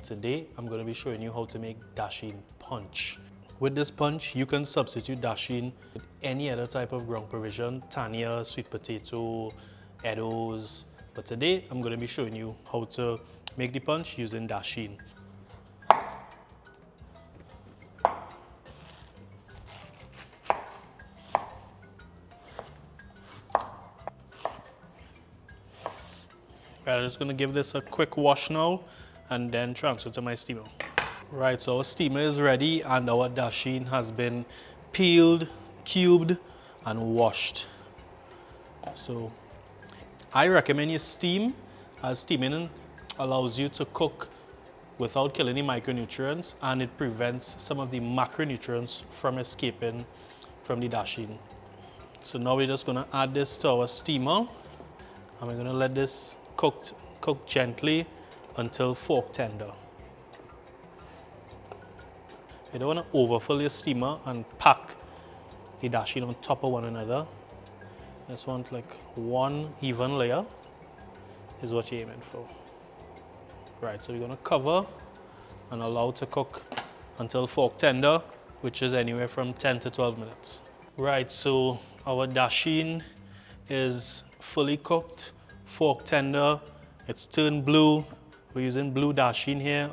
Today I'm going to be showing you how to make Dasheen punch. With this punch you can substitute Dasheen with any other type of ground provision, tanya, sweet potato, eddos, but today I'm going to be showing you how to make the punch using Dasheen. I'm just going to give this a quick wash now and then transfer to my steamer. Right, so our steamer is ready and our Dasheen has been peeled, cubed and washed. So I recommend you steam, as steaming allows you to cook without killing the micronutrients and it prevents some of the macronutrients from escaping from the Dasheen. So now we're just going to add this to our steamer and we're going to let this cook gently until fork tender. You don't want to overfill your steamer and pack the Dasheen on top of one another. Just want like one even layer is what you're aiming for. Right, so we're going to cover and allow to cook until fork tender, which is anywhere from 10 to 12 minutes. Right, so our Dasheen is fully cooked, fork tender, it's turned blue. We're using blue Dasheen here.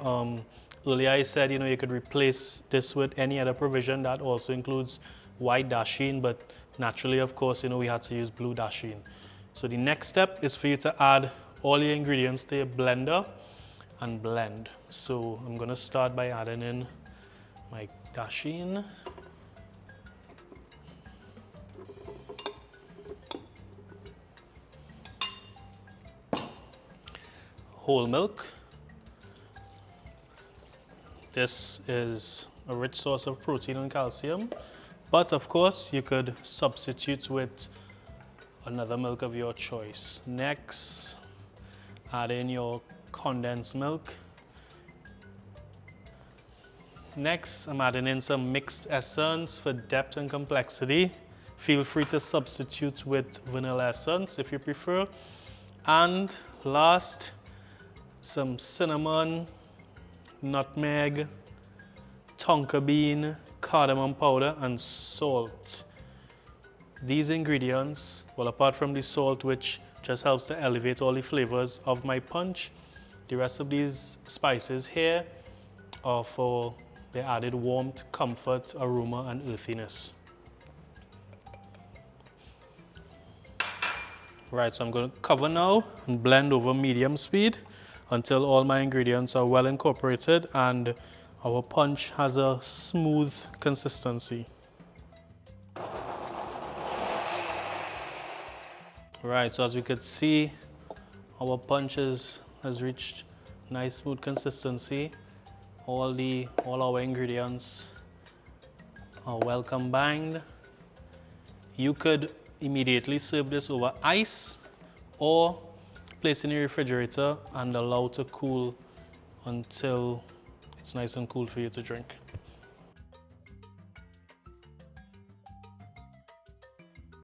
Earlier I said, you could replace this with any other provision that also includes white Dasheen, but naturally, of course, we had to use blue Dasheen. So the next step is for you to add all your ingredients to your blender and blend. So I'm gonna start by adding in my Dasheen. Whole milk. This is a rich source of protein and calcium, but of course you could substitute with another milk of your choice. Next, add in your condensed milk. Next, I'm adding in some mixed essence for depth and complexity. Feel free to substitute with vanilla essence if you prefer. And last, some cinnamon, nutmeg, Tonka bean, cardamom powder and salt. These ingredients, well, apart from the salt which just helps to elevate all the flavors of my punch, the rest of these spices here are for their added warmth, comfort, aroma and earthiness. Right, so I'm going to cover now and blend over medium speed until all my ingredients are well incorporated and our punch has a smooth consistency. Right, so as we could see, our punch has reached nice smooth consistency. All our ingredients are well combined. You could immediately serve this over ice or place in your refrigerator and allow to cool until it's nice and cool for you to drink.